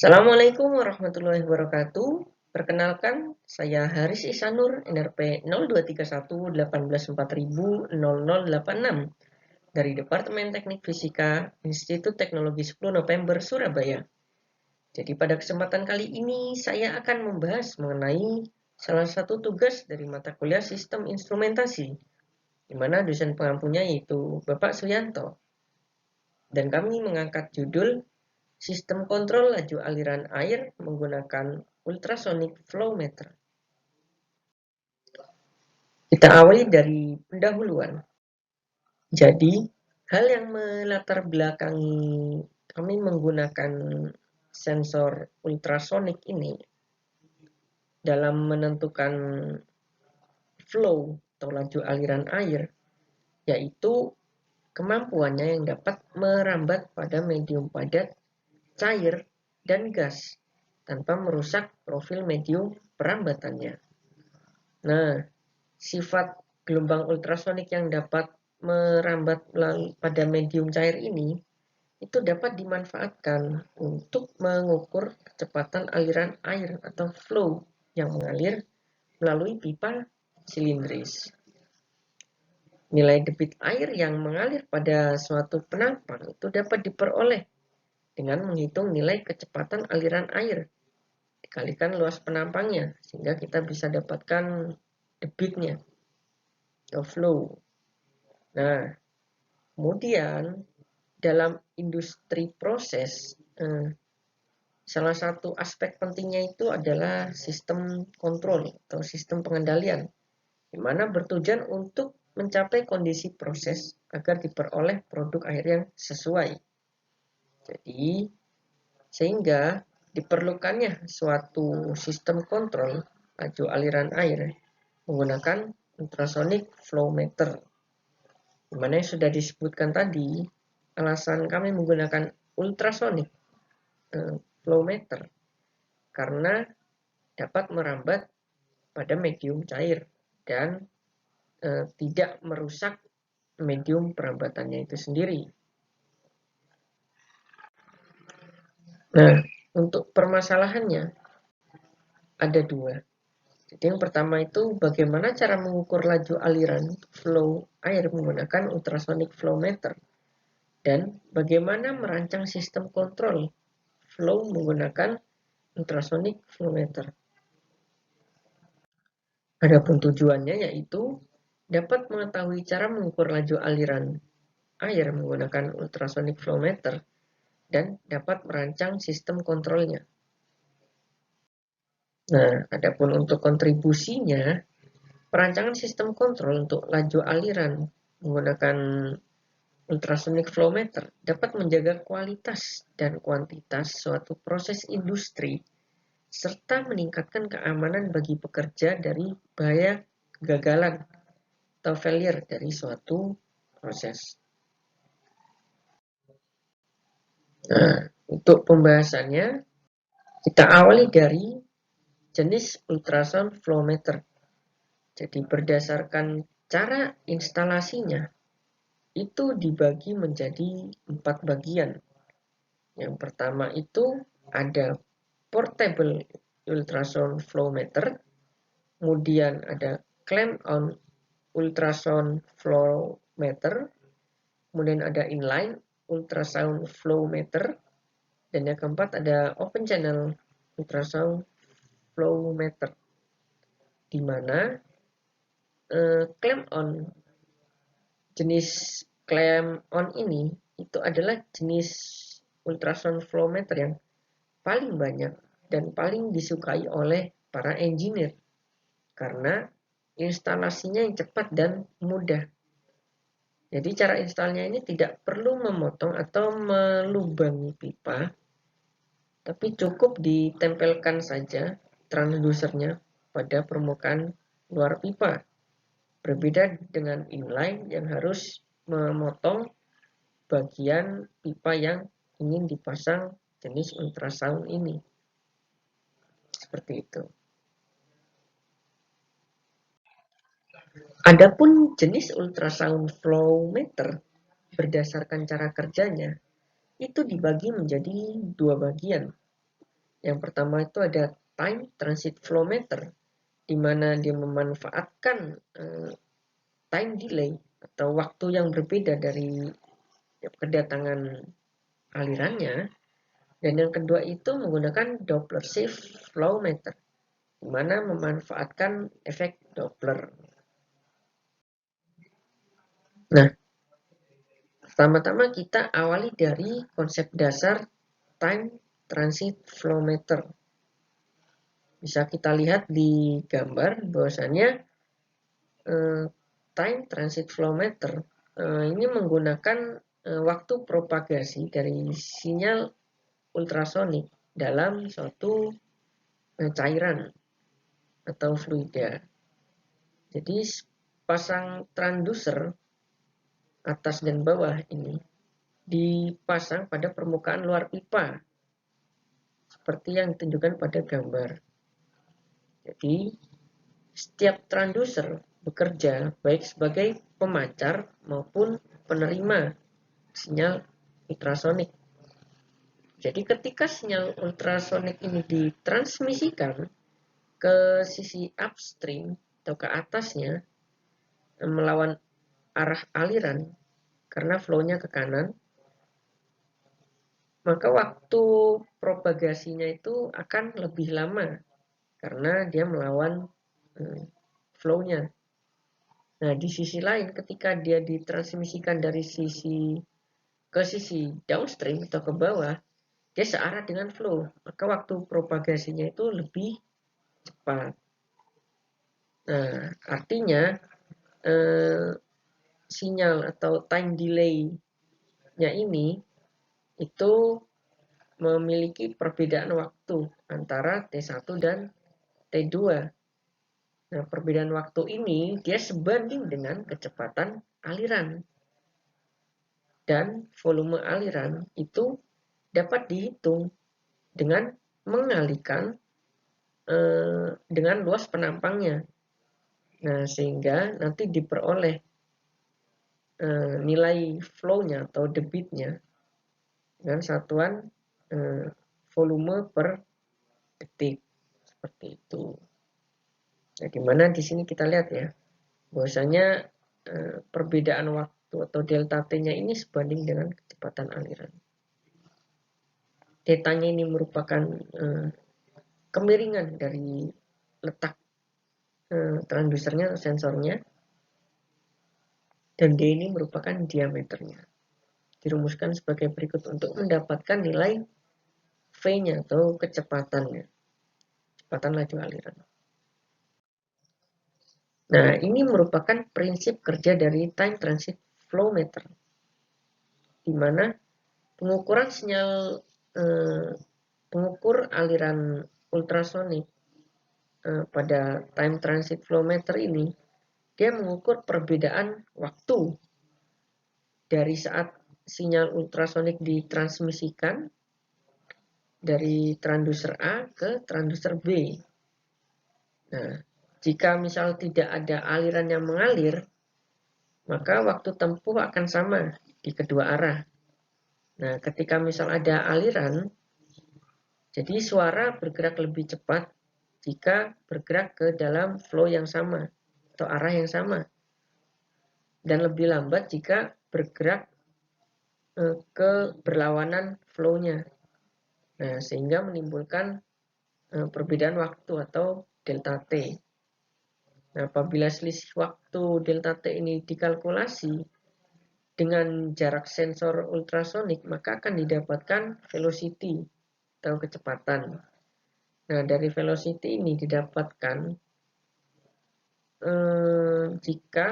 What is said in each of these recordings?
Assalamualaikum warahmatullahi wabarakatuh. Perkenalkan, saya Haris Ihsanur, NRP 023118400086 dari Departemen Teknik Fisika, Institut Teknologi 10 November, Surabaya. Jadi pada kesempatan kali ini saya akan membahas mengenai salah satu tugas dari mata kuliah Sistem Instrumentasi, di mana dosen pengampunya yaitu Bapak Suyanto. Dan kami mengangkat judul Sistem kontrol laju aliran air menggunakan ultrasonic flow meter. Kita awali dari pendahuluan. Jadi, hal yang melatar belakangi kami menggunakan sensor ultrasonik ini dalam menentukan flow atau laju aliran air, yaitu kemampuannya yang dapat merambat pada medium padat, cair, dan gas tanpa merusak profil medium perambatannya. Nah, sifat gelombang ultrasonik yang dapat merambat pada medium cair ini itu dapat dimanfaatkan untuk mengukur kecepatan aliran air atau flow yang mengalir melalui pipa silindris. Nilai debit air yang mengalir pada suatu penampang itu dapat diperoleh dengan menghitung nilai kecepatan aliran air dikalikan luas penampangnya, sehingga kita bisa dapatkan debitnya atau flow. Nah, kemudian dalam industri proses, salah satu aspek pentingnya itu adalah sistem kontrol atau sistem pengendalian, di mana bertujuan untuk mencapai kondisi proses agar diperoleh produk air yang sesuai. Jadi, sehingga diperlukannya suatu sistem kontrol laju aliran air menggunakan ultrasonic flow meter. Dimana yang sudah disebutkan tadi, alasan kami menggunakan ultrasonic flow meter karena dapat merambat pada medium cair dan tidak merusak medium perambatannya itu sendiri. Nah, untuk permasalahannya ada dua. Jadi yang pertama itu bagaimana cara mengukur laju aliran flow air menggunakan ultrasonic flow meter, dan bagaimana merancang sistem kontrol flow menggunakan ultrasonic flow meter. Adapun tujuannya yaitu dapat mengetahui cara mengukur laju aliran air menggunakan ultrasonic flow meter dan dapat merancang sistem kontrolnya. Nah, adapun untuk kontribusinya, perancangan sistem kontrol untuk laju aliran menggunakan ultrasonic flow meter dapat menjaga kualitas dan kuantitas suatu proses industri serta meningkatkan keamanan bagi pekerja dari bahaya kegagalan atau failure dari suatu proses. Nah, untuk pembahasannya kita awali dari jenis ultrasound flow meter. Jadi berdasarkan cara instalasinya itu dibagi menjadi 4 bagian. Yang pertama itu ada portable ultrasound flow meter, kemudian ada clamp-on ultrasound flow meter, kemudian ada inline ultrasound flow meter, dan yang keempat ada open channel ultrasound flow meter, di mana clamp-on jenis clamp-on ini itu adalah jenis ultrasound flow meter yang paling banyak dan paling disukai oleh para engineer karena instalasinya yang cepat dan mudah. Jadi cara instalnya ini tidak perlu memotong atau melubangi pipa, tapi cukup ditempelkan saja transdusernya pada permukaan luar pipa. Berbeda dengan inline yang harus memotong bagian pipa yang ingin dipasang jenis ultrasound ini. Seperti itu. Adapun jenis ultrasound flow meter berdasarkan cara kerjanya itu dibagi menjadi 2 bagian. Yang pertama itu ada time transit flow meter, di mana dia memanfaatkan time delay atau waktu yang berbeda dari kedatangan alirannya. Dan yang kedua itu menggunakan Doppler shift flow meter, di mana memanfaatkan efek Doppler. Nah, pertama-tama kita awali dari konsep dasar time transit flow meter. Bisa kita lihat di gambar bahwasanya time transit flow meter ini menggunakan waktu propagasi dari sinyal ultrasonik dalam suatu cairan atau fluida. Jadi pasang transducer atas dan bawah ini dipasang pada permukaan luar pipa seperti yang ditunjukkan pada gambar. Jadi setiap transducer bekerja baik sebagai pemancar maupun penerima sinyal ultrasonik. Jadi ketika sinyal ultrasonik ini ditransmisikan ke sisi upstream atau ke atasnya melawan arah aliran karena flow-nya ke kanan, maka waktu propagasinya itu akan lebih lama karena dia melawan flow-nya. Nah, di sisi lain ketika dia ditransmisikan dari sisi ke sisi downstream atau ke bawah, dia searah dengan flow, maka waktu propagasinya itu lebih cepat. Nah, artinya sinyal atau time delay-nya ini itu memiliki perbedaan waktu antara T1 dan T2. Nah, perbedaan waktu ini dia sebanding dengan kecepatan aliran. Dan volume aliran itu dapat dihitung dengan mengalihkan dengan luas penampangnya. Nah, sehingga nanti diperoleh nilai flow-nya atau debitnya dengan satuan volume per detik. Seperti itu. Nah, dimana di sini kita lihat ya, bahwasanya perbedaan waktu atau delta T-nya ini sebanding dengan kecepatan aliran. Delta-nya ini merupakan kemiringan dari letak transdusernya atau sensornya, dan D ini merupakan diameternya. Dirumuskan sebagai berikut untuk mendapatkan nilai V-nya atau kecepatannya, kecepatan laju aliran. Nah, ini merupakan prinsip kerja dari time transit flow meter, di mana pengukuran sinyal pengukur aliran ultrasonik pada time transit flow meter ini, dia mengukur perbedaan waktu dari saat sinyal ultrasonik ditransmisikan dari transducer A ke transducer B. Nah, jika misal tidak ada aliran yang mengalir, maka waktu tempuh akan sama di kedua arah. Nah, ketika misal ada aliran, jadi suara bergerak lebih cepat jika bergerak ke dalam flow yang sama atau arah yang sama, dan lebih lambat jika bergerak ke berlawanan flow-nya. Nah, sehingga menimbulkan perbedaan waktu atau delta T. Nah, apabila selisih waktu delta T ini dikalkulasi dengan jarak sensor ultrasonik, maka akan didapatkan velocity atau kecepatan. Nah, dari velocity ini didapatkan jika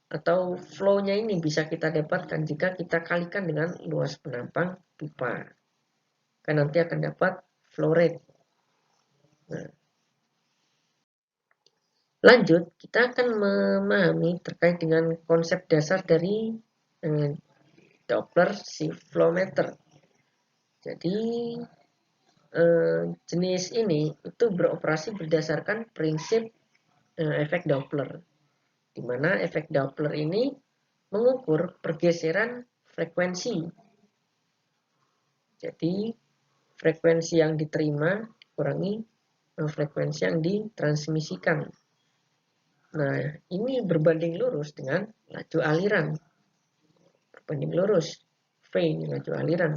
atau flow-nya ini bisa kita dapatkan jika kita kalikan dengan luas penampang pipa. Kan nanti akan dapat flow rate. Nah, lanjut, kita akan memahami terkait dengan konsep dasar dari Doppler shift flow meter. Jadi jenis ini itu beroperasi berdasarkan prinsip efek Doppler, di mana efek Doppler ini mengukur pergeseran frekuensi. Jadi frekuensi yang diterima kurangi frekuensi yang ditransmisikan. Nah, ini berbanding lurus dengan laju aliran. Berbanding lurus. V ini laju aliran.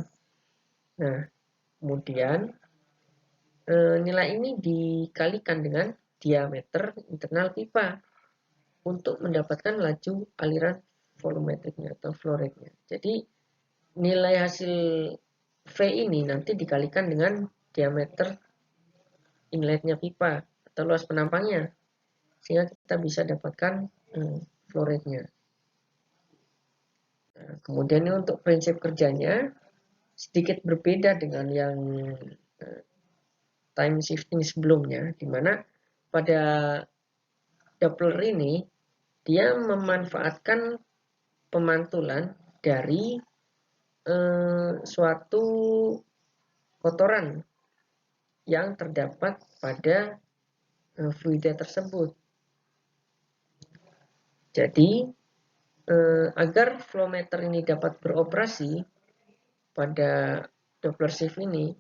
Nah, kemudian nilai ini dikalikan dengan diameter internal pipa untuk mendapatkan laju aliran volumetriknya atau flow rate-nya. Jadi nilai hasil V ini nanti dikalikan dengan diameter inletnya pipa atau luas penampangnya, sehingga kita bisa dapatkan flow rate-nya. Nah, kemudian ini untuk prinsip kerjanya sedikit berbeda dengan yang time shifting sebelumnya, di mana pada Doppler ini dia memanfaatkan pemantulan dari suatu kotoran yang terdapat pada fluida tersebut. Jadi agar flow meter ini dapat beroperasi pada Doppler shift ini,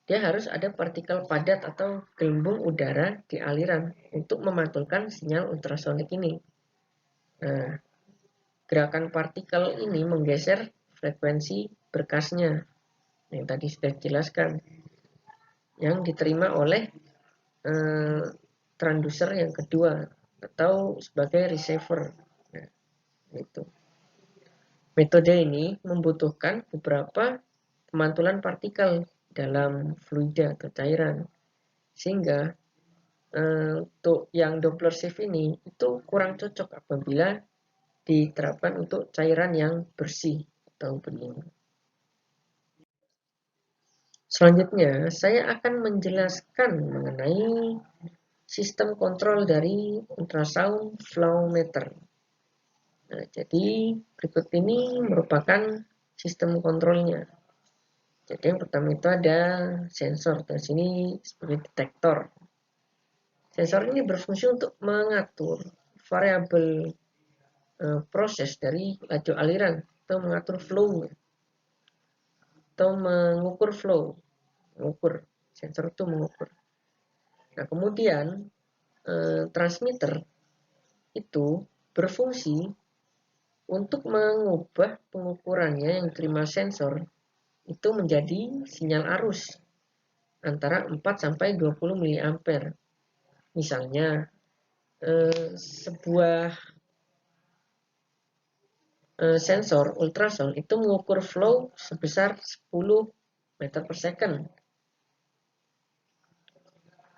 dia harus ada partikel padat atau gelembung udara di aliran untuk memantulkan sinyal ultrasonik ini. Nah, gerakan partikel ini menggeser frekuensi berkasnya yang tadi sudah dijelaskan, yang diterima oleh transducer yang kedua atau sebagai receiver. Nah, itu. Metode ini membutuhkan beberapa pemantulan partikel dalam fluida atau cairan, sehingga untuk yang Doppler shift ini itu kurang cocok apabila diterapkan untuk cairan yang bersih atau bening. Selanjutnya, saya akan menjelaskan mengenai sistem kontrol dari ultrasound flow meter. Nah, jadi berikut ini merupakan sistem kontrolnya. Jadi yang pertama itu ada sensor, dan sini sebagai detektor. Sensor ini berfungsi untuk mengatur variabel proses dari laju aliran atau mengatur flow atau mengukur flow. Mengukur, sensor itu mengukur. Nah, kemudian transmitter itu berfungsi untuk mengubah pengukurannya yang diterima sensor itu menjadi sinyal arus antara 4 sampai 20 mA. Misalnya sebuah sensor ultrasound itu mengukur flow sebesar 10 meter per second.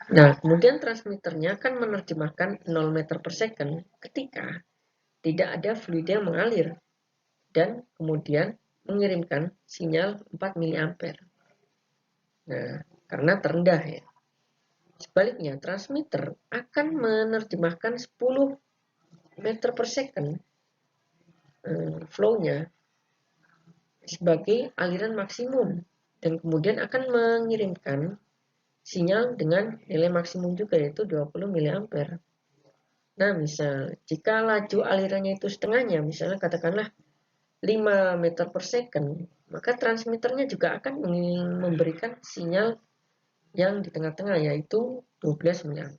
Nah, kemudian transmitternya akan menerjemahkan 0 meter per second ketika tidak ada fluida yang mengalir dan kemudian mengirimkan sinyal 4 mA. Nah, karena terendah ya. Sebaliknya, transmitter akan menerjemahkan 10 meter per second flow-nya sebagai aliran maksimum dan kemudian akan mengirimkan sinyal dengan nilai maksimum juga, yaitu 20 mA. Nah, misal jika laju alirannya itu setengahnya, misalnya katakanlah 5 meter per second, maka transmitternya juga akan memberikan sinyal yang di tengah-tengah, yaitu 12 mA.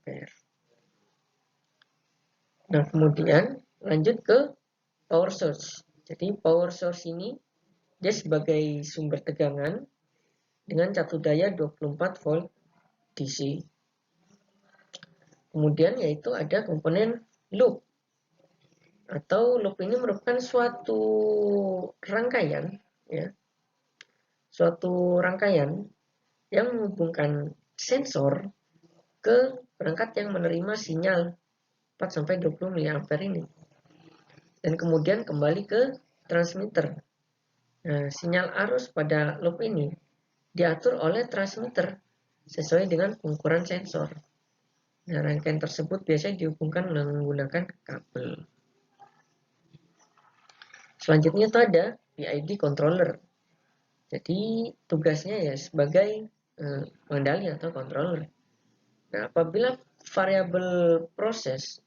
Nah, kemudian lanjut ke power source. Jadi power source ini dia sebagai sumber tegangan dengan catu daya 24 volt DC. Kemudian yaitu ada komponen loop. Atau loop ini merupakan suatu rangkaian ya. Suatu rangkaian yang menghubungkan sensor ke perangkat yang menerima sinyal 4 sampai 20 mA ini. Dan kemudian kembali ke transmitter. Nah, sinyal arus pada loop ini diatur oleh transmitter sesuai dengan ukuran sensor. Nah, rangkaian tersebut biasanya dihubungkan menggunakan kabel. Selanjutnya itu ada PID controller. Jadi tugasnya ya sebagai pengendali atau controller. Nah, apabila variabel proses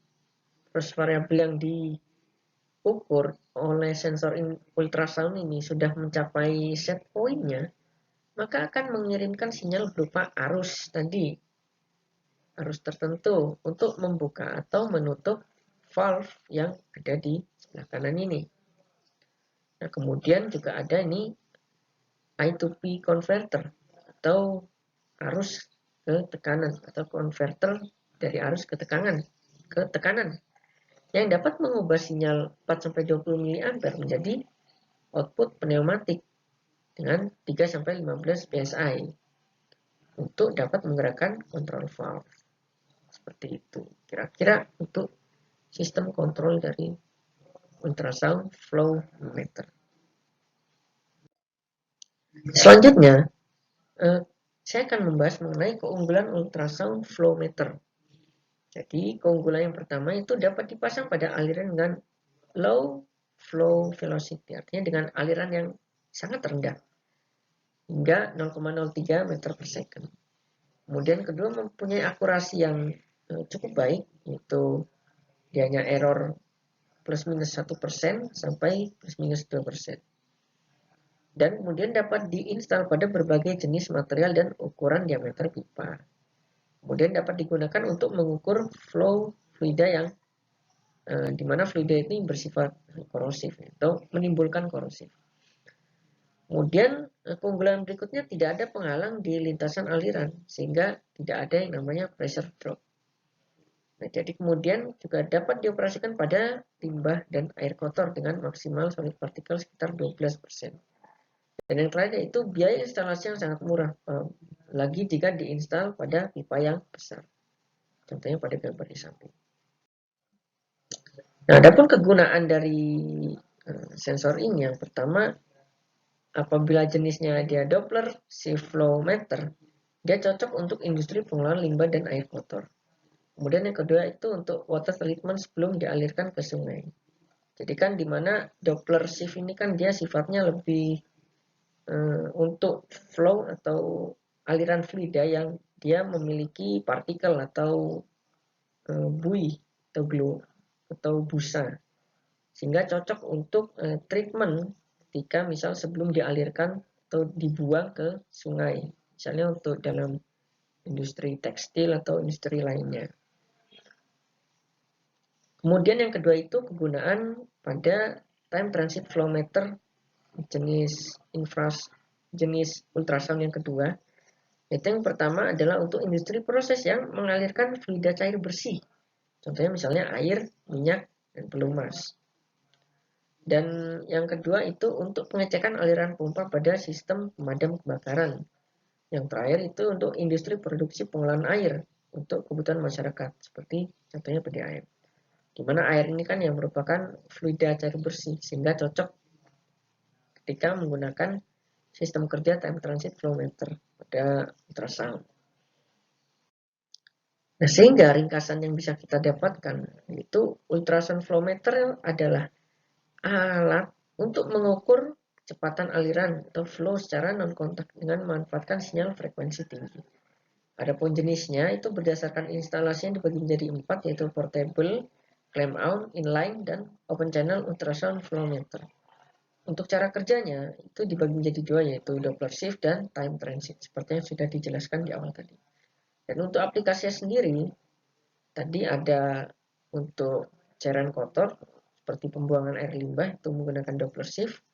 variabel yang diukur oleh sensor ultrasound ini sudah mencapai set point-nya, maka akan mengirimkan sinyal berupa arus tadi, arus tertentu untuk membuka atau menutup valve yang ada di sebelah kanan ini. Nah, kemudian juga ada ini I2P converter atau arus ke tekanan atau converter dari arus ke tekanan yang dapat mengubah sinyal 4-20 mA menjadi output pneumatik dengan 3-15 PSI untuk dapat menggerakkan kontrol valve. Seperti itu. Kira-kira untuk sistem kontrol dari ultrasound flow meter. Selanjutnya, saya akan membahas mengenai keunggulan ultrasound flow meter. Jadi, keunggulan yang pertama itu dapat dipasang pada aliran dengan low flow velocity, artinya dengan aliran yang sangat rendah, hingga 0,03 meter per second. Kemudian kedua, mempunyai akurasi yang cukup baik, yaitu dia hanya error plus minus 1% sampai plus minus 2%. Dan kemudian dapat diinstal pada berbagai jenis material dan ukuran diameter pipa. Kemudian dapat digunakan untuk mengukur flow fluida yang di mana fluida ini bersifat korosif atau menimbulkan korosif. Kemudian keunggulan berikutnya tidak ada penghalang di lintasan aliran sehingga tidak ada yang namanya pressure drop. Nah, jadi kemudian juga dapat dioperasikan pada limbah dan air kotor dengan maksimal solid partikel sekitar 12%. Dan yang terakhir yaitu biaya instalasi yang sangat murah, lagi jika diinstal pada pipa yang besar. Contohnya pada gambar di samping. Nah, adapun kegunaan dari sensor ini yang pertama, apabila jenisnya dia Doppler shift flow meter, dia cocok untuk industri pengelolaan limbah dan air kotor. Kemudian yang kedua itu untuk water treatment sebelum dialirkan ke sungai. Jadi kan dimana Doppler shift ini kan dia sifatnya lebih untuk flow atau aliran fluida yang dia memiliki partikel atau buih atau glow atau busa, sehingga cocok untuk treatment ketika misal sebelum dialirkan atau dibuang ke sungai, misalnya untuk dalam industri tekstil atau industri lainnya. Kemudian yang kedua itu kegunaan pada time transit flow meter jenis ultrasound yang kedua. Itu yang pertama adalah untuk industri proses yang mengalirkan fluida cair bersih. Contohnya misalnya air, minyak, dan pelumas. Dan yang kedua itu untuk pengecekan aliran pompa pada sistem pemadam kebakaran. Yang terakhir itu untuk industri produksi pengolahan air untuk kebutuhan masyarakat, seperti contohnya PDAM. Di mana air ini kan yang merupakan fluida cair bersih, sehingga cocok ketika menggunakan sistem kerja time transit flow meter pada ultrasound. Nah, sehingga ringkasan yang bisa kita dapatkan itu ultrasound flow meter adalah alat untuk mengukur kecepatan aliran atau flow secara non-kontak dengan memanfaatkan sinyal frekuensi tinggi. Adapun jenisnya itu berdasarkan instalasi yang dibagi menjadi 4, yaitu portable, clamp out, inline, dan open channel ultrasound flow meter. Untuk cara kerjanya itu dibagi menjadi 2, yaitu Doppler shift dan time transit, seperti yang sudah dijelaskan di awal tadi. Dan untuk aplikasinya sendiri, tadi ada untuk cairan kotor seperti pembuangan air limbah itu menggunakan Doppler shift,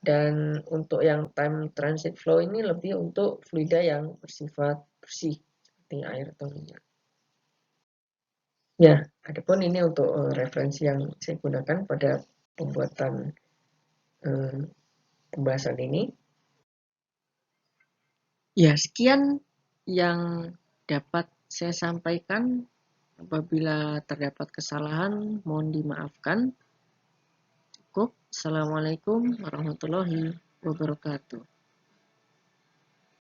dan untuk yang time transit flow ini lebih untuk fluida yang bersifat bersih seperti air atau minyak. Ya, adapun ini untuk referensi yang saya gunakan pada pembuatan pembahasan ini. Ya, sekian yang dapat saya sampaikan. Apabila terdapat kesalahan, mohon dimaafkan. Cukup. Assalamualaikum warahmatullahi wabarakatuh.